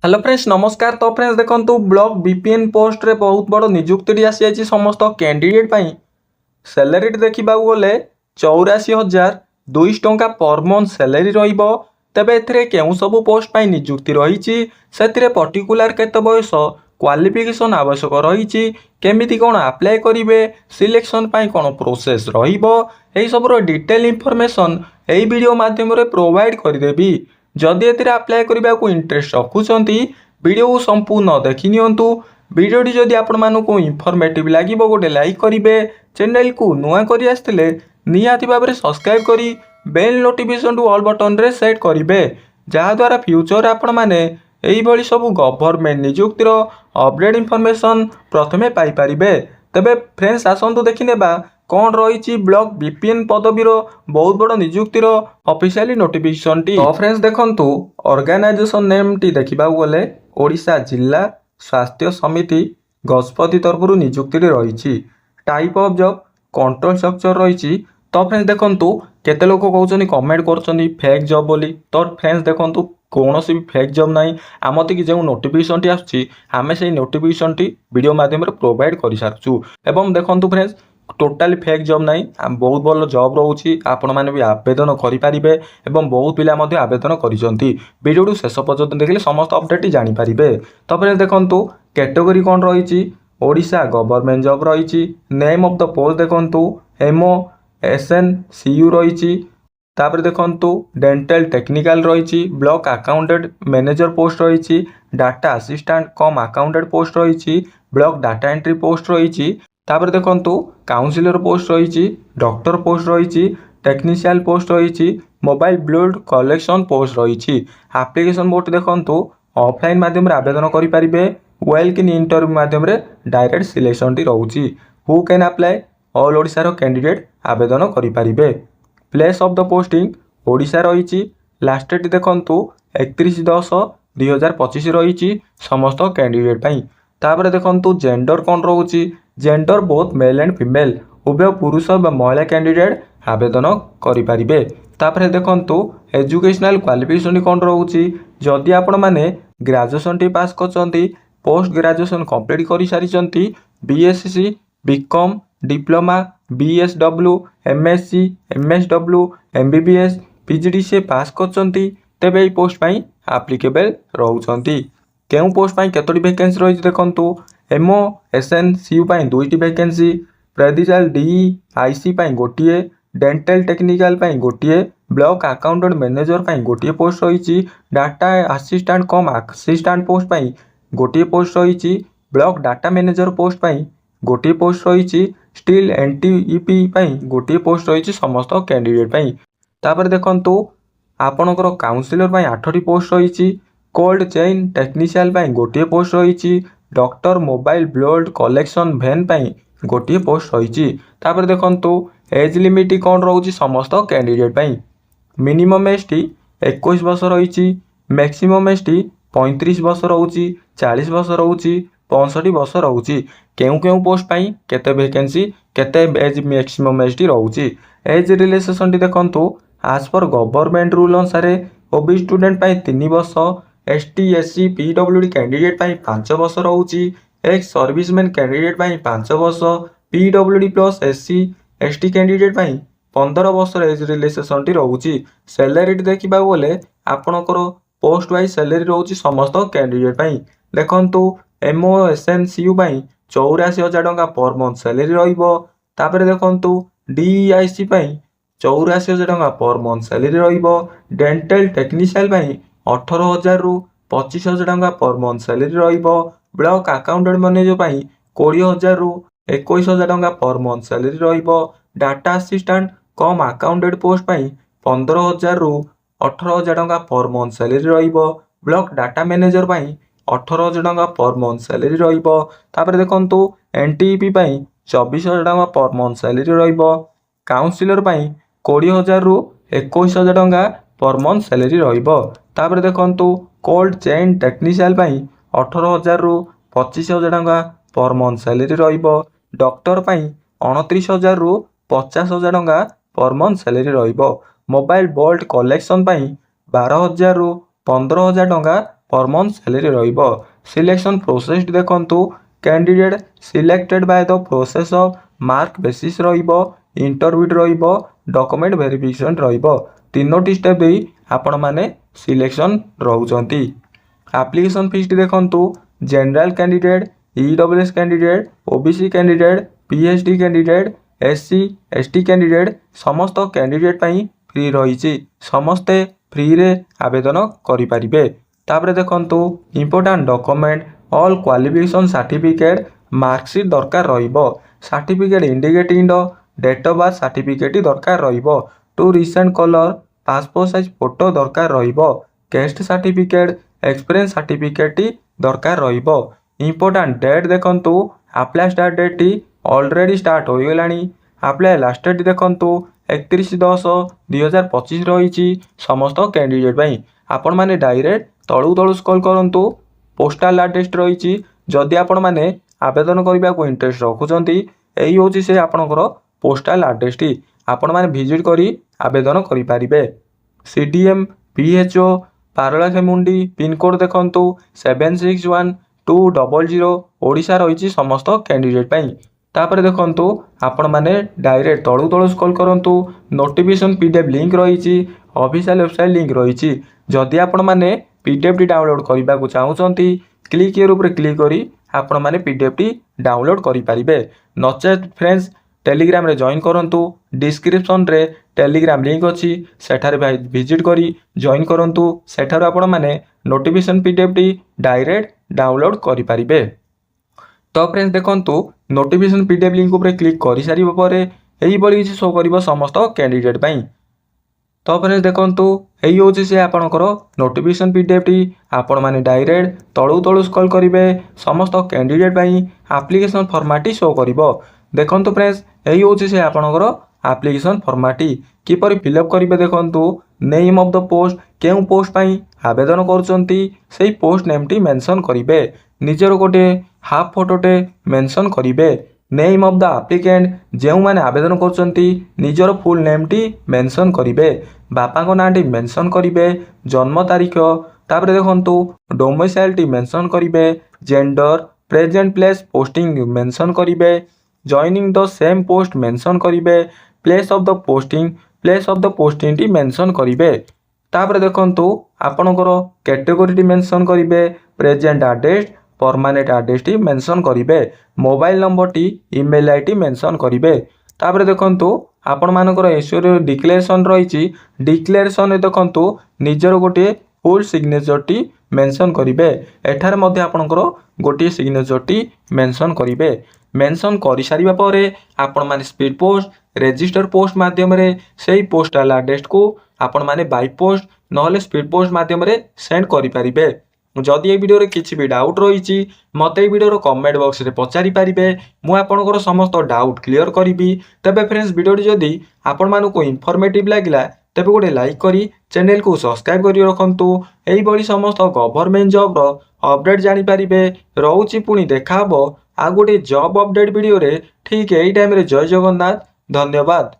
Hello friends नमस्कार। तो friends देखो ब्लॉक बीपीएन पोस्ट रे बहुत बड़ निजुक्ति आसी जाइए समस्त कैंडिडेट पाई। सैलरी देखा गले 84,200 टंका पर मंथ सैलरी रहिबो। तेबे एथिरे केउ सब पोस्ट पाई निजुक्ति रही से पर्टिकुलर केते बयस क्वालिफिकेशन आवश्यक रही केमिति कोन अप्लाई करिवे सिलेक्शन पाई कोन प्रोसेस रहिबो एही सबरो डिटेल इंफॉर्मेशन एही वीडियो माध्यम रे प्रोवाइड करदेबी। जदि एथिरे अप्लाई करबा को इंटरेस्ट रखुचंती वीडियो को संपूर्ण देखि नियंतु। वीडियोटी जदि आपण मानकु इंफॉर्मेटिव लागिबो गोटे लाइक करिवे, चैनल को नुआ करी आस्थिले निहाती भाबरे सब्सक्राइब करी बेल नोटिफिकेशन ऑल बटन रे सेट करिवे, जहा द्वारा फ्यूचर आपण माने एही भली सब गवर्नमेंट नियुक्तिर अपडेट इंफॉर्मेशन प्रथमे पाई परिबे। तबे फ्रेंड्स आसंतु देखिनेबा कौन रही ब्लॉक बीपीएन पदवीर बहुत बड़ निजुक्तिर ऑफिशियली नोटिफिकेशन टी। तो फ्रेंड्स देखंतु ऑर्गेनाइजेशन नेम टी देखा गले ओडिशा जिला स्वास्थ्य समिति गजपति तरफ निजुक्ति रही। Type of job control structure रही। तो फ्रेंड्स देखंतु केते लोक कहउछनी कमेंट करछनी फेक जॉब बोली। तो फ्रेंड्स देखंतु कौन भी फेक जॉब ना आमती की जो नोटिफिकेशन टी आसुची आमे से नोटिफिकेशन टी वीडियो माध्यम प्रोवाइड कर सारछु। एवं देखंतु फ्रेंड्स टोटाली फेक जॉब ना बहुत भल जॉब रोचे आपण मैंने भी आवेदन करेंगे एवं बहुत पिला आवेदन करिसेंती। वीडियो शेष पर्यंत देखले समस्त अपडेट जानीपारे। तब देखंतु कैटेगरी कौन रही ओडिशा गवर्नमेंट जॉब रही। नेम ऑफ द पोस्ट देखंतु एमओ एसएन सीयू रही। तापर देखंतु डेंटल टेक्निकल रही। ब्लॉक अकाउंटेंट मैनेजर पोस्ट रही। Data assistant cum accountant post रही। ब्लॉक डाटा एंट्री पोस्ट रही। तापर देखंतु काउंसिलर पोस्ट रही। डॉक्टर पोस्ट रही। टेक्नीशियन पोस्ट रही। मोबाइल ब्लड कलेक्शन पोस्ट रही। एप्लिकेशन मोड देखंतु ऑफलाइन माध्यम आवेदन करेंगे। वेल्क इन इंटरव्यू माध्यम direct selection T रोची। Who can apply all ओडिशार कैंडिडेट आवेदन करेंगे। Place of the posting Odisha रही। लास्ट डेट देखंतु 31/10/2025 रही समस्त कैंडिडेट पाई। तापर देखंतु जेंडर कौन रोची gender both male and female उभय पुरुष व महिला कैंडिडेट आवेदन करेंगे। तापर देखंतु एजुकेशनल क्वालिफिकेशन कौन रोची जदि आपण माने ग्रेजुएशन टी पास करछंती पोस्ट ग्रेजुएशन कंप्लीट करि सारिछंती BSc BCom diploma BSW MSc MSW MBBS PGDCA pass करछंती तेबे ई पोस्ट पाई एप्लीकेबल रहउछंती। केउ पोस्ट पाई केतोटी वैकेंसी रही देखंतु एमओ एसएन सीयू पाई 2टी वैकेंसी, प्रेडिजल डीई आईसी पाई गोटिए, डेंटल टेक्निकल पाई गोटिए, ब्लॉक अकाउंटेंट मैनेजर पाई गोटिए पोस्ट रही। Data assistant cum assistant post पाई गोटिए पोस्ट रही। ब्लॉक डाटा मैनेजर पोस्ट पाई गोटिए पोस्ट रही। स्टील एनटीईपी पाई गोटिए पोस्ट रही समस्त कैंडिडेट पाई। तापर देखंतु आपणकर काउंसिलर पाई 8टी पोस्ट रही। कोल्ड चेन टेक्नीशियन पाई गोटिए पोस्ट रही। Doctor mobile blood collection van पाई गोटिए पोस्ट रही। तापर देखंतु एज लिमिट कौन रोची समस्त कैंडिडेट पाई। मिनिमम एज टी 21 वर्ष रही। मैक्सिमम एज टी 35 वर्ष रोची, 40 वर्ष रोची, 65 वर्ष रोची। केउ केउ पोस्ट पाई केते वैकेंसी केते एज मैक्सिमम एज टी रोची। एज रिलैक्सेशन टी देखंतु आज पर गवर्नमेंट रूल अनुसार ओबी स्टूडेंट पाई 3 वर्ष, एसटी एससी पीडब्ल्यूडी कैंडिडेट पाई 5 वर्ष रोची, एक्स सर्विसमैन कैंडिडेट पाई 5 वर्ष, PWD plus SC ST candidate पाई 15 वर्ष एज रिलैक्सेशन टी रोची। सैलरी देखा गले आपणकर पोस्ट वाइज सैलरी रोची समस्त कैंडिडेट पाई। देखंतु एमओ एसएन सीयू पाई 84,000 टंका पर मंथ सैलरी रहिबो। तापर देखंतु डीआईसी पाई 84,000 टंका पर मंथ सैलरी रहिबो। डेंटल टेक्नीशियन पाई 18,000 रु 25,000 टंका पर मंथ सैलरी रहिबो। ब्लॉक अकाउंटेंट मैनेजर पाई 20,000 रु 21,000 टंका पर मंथ सैलरी रहिबो। Data assistant cum accountant post पाई 15,000 रु 18,000 टंका पर मंथ सैलरी रहिबो। ब्लॉक डाटा मैनेजर पाई 18,000 टंका पर मंथ सैलरी रहिबो। तापर देखंतु एनटीईपी पाई 24,000 टंका पर मंथ सैलरी रहिबो। काउंसिलर पाई 20,000 रु 21,000 टंका पर मंथ सैलरी रहिबो। तापर देखंतु कोल्ड चेन टेक्नीशियन पाई 18,000 रु 25,000 टंका पर मंथ सैलरी रहिबो। डॉक्टर पाई 29,000 रु 50,000 टंका पर मंथ सैलरी रहिबो। मोबाइल बोल्ट कलेक्शन पाई 12,000 रु 15,000 टंका पर मंथ सैलरी रहिबो। सिलेक्शन प्रोसेस देखंतु candidate selected by the process of mark basis रहिबो, इंटरव्यू रहिबो, डॉक्यूमेंट वेरिफिकेशन रहिबो। तीनोटी स्टेप देई आपण माने सिलेक्शन रहउचंती। एप्लीकेशन फीस देखंतु general candidate, EWS candidate, OBC candidate, PhD candidate, SC ST candidate समस्त कैंडिडेट पई फ्री रही। समस्ते फ्री रे आवेदन करि परिबे। तापरे देखंतु important document all qualification certificate marksheet दरकार रहिबो। Certificate indicating the date of birth certificate दरकार रहिबो। Two recent colour passport size photo दरकार रहिबो। कैस्ट सर्टिफिकेट एक्सपीरियंस सर्टिफिकेट दरकार रहिबो। इंपोर्टेंट डेट देखंतु apply start date already start हो गलानी। अप्लाई लास्ट डेट देखंतु 31/10/2025 रही समस्त कैंडिडेट पई। आपण माने डायरेक्ट तळु तळु स्क्रॉल करंतु पोस्टल एड्रेस रही। जदि आपण माने आवेदन करबा को इंटरेस्ट रखुचंती एई होची से आपनकर पोस्टल एड्रेस टी आपण माने विजिट करी आवेदन करि परिबे। CDM PHO Paralakhemundi pin code देखंतु 761200 ओडिशा रही समस्त कैंडिडेट पई। तापर देखंतु आपण माने डायरेक्ट तळु तळु स्क्रॉल करंतु नोटिफिकेशन पीडीएफ लिंक रही ऑफिशियल वेबसाइट लिंक रही। जदि आपण माने पीडीएफ टी डाउनलोड करबा को चाहुचंती क्लिक हियर ऊपर क्लिक करी आपण माने पीडीएफ टी डाउनलोड करि परिबे। नचेत फ्रेंड्स टेलीग्राम रे जॉइन करंतु डिस्क्रिप्शन रे टेलीग्राम लिंक अछि सेठारे विजिट करी जॉइन करंतु सेठार आपण माने notification PDF T direct download करि परिबे। तो फ्रेंड्स देखंतु नोटिफिकेशन पीडीएफ लिंक ऊपर क्लिक करि सारिबो परे एई बली किछि शो करिवो समस्त कैंडिडेट पई। तो फ्रेंड्स देखंतु एई होछि से आपनकर नोटिफिकेशन पीडीएफ टी आपण माने डायरेक्ट तळु तळु स्क्रॉल करिवे समस्त कैंडिडेट पई एप्लीकेशन फॉर्मेट शो करिवो। देखंतु फ्रेंड्स एई होछि से आपनकर एप्लीकेशन फॉर्मेट किपरि फिलअप करिवे। देखंतु नेम ऑफ द पोस्ट केउ पोस्ट पई आवेदन करूचंती सेई पोस्ट नेम टी मेंशन करिवे। निजर गोटे हाफ फोटोटे मेंशन करिवे। नेम ऑफ द एप्लिकेंट जेउ माने आवेदन करूचंती निजर फुल नेम टी मेंशन करिवे। बापा को नाम टी मेंशन करिवे। जन्म तारीख तापर देखंतु डोमिसाइल टी मेंशन करिवे। Gender present place posting mention करिवे। Joining the same post mention करिवे। प्लेस ऑफ द पोस्टिंग टी मेंशन करिवे। तापर देखंतु आपनकर कैटेगरी टी मेंशन करिवे। प्रेजेंट एड्रेस परमानेंट एड्रेस टी मेंशन करिवे। मोबाइल नंबर टी ईमेल आईडी मेंशन करिवे। तापर देखंतु आपण मानकर एश्योर डिक्लेरेशन रही। डिक्लेरेशन देखंतु निजर गोटे फुल सिग्नेचर टी मेंशन करिवे। एठार मध्ये आपनकर गोटे सिग्नेचर टी मेंशन करिवे। मेंशन करि सारिबा परे आपण माने स्पीड पोस्ट रजिस्टर पोस्ट माध्यम रे सेही पोस्टल एड्रेस को आपण माने बाय पोस्ट नहले स्पीड पोस्ट माध्यम रे सेंड करि परिबे। जदि ए वीडियो रे किछि भी डाउट रही मते ए वीडियो रो कमेंट बॉक्स रे पचारि पारिबे। मु आपनकर समस्त डाउट क्लियर करिबी। तबे फ्रेंड्स वीडियो जदि आपण मानको इन्फॉर्मेटिव लागिला तबे गोटे लाइक करी चैनल को सब्सक्राइब करी रखंतु। एही बड़ी समस्त गवर्नमेंट जॉब रो अपडेट जानि पारिबे। रहउची पुनी देखा हबो आ गोटे जॉब अपडेट वीडियो रे ठीक एही टाइम रे। जय जगन्नाथ, धन्यवाद।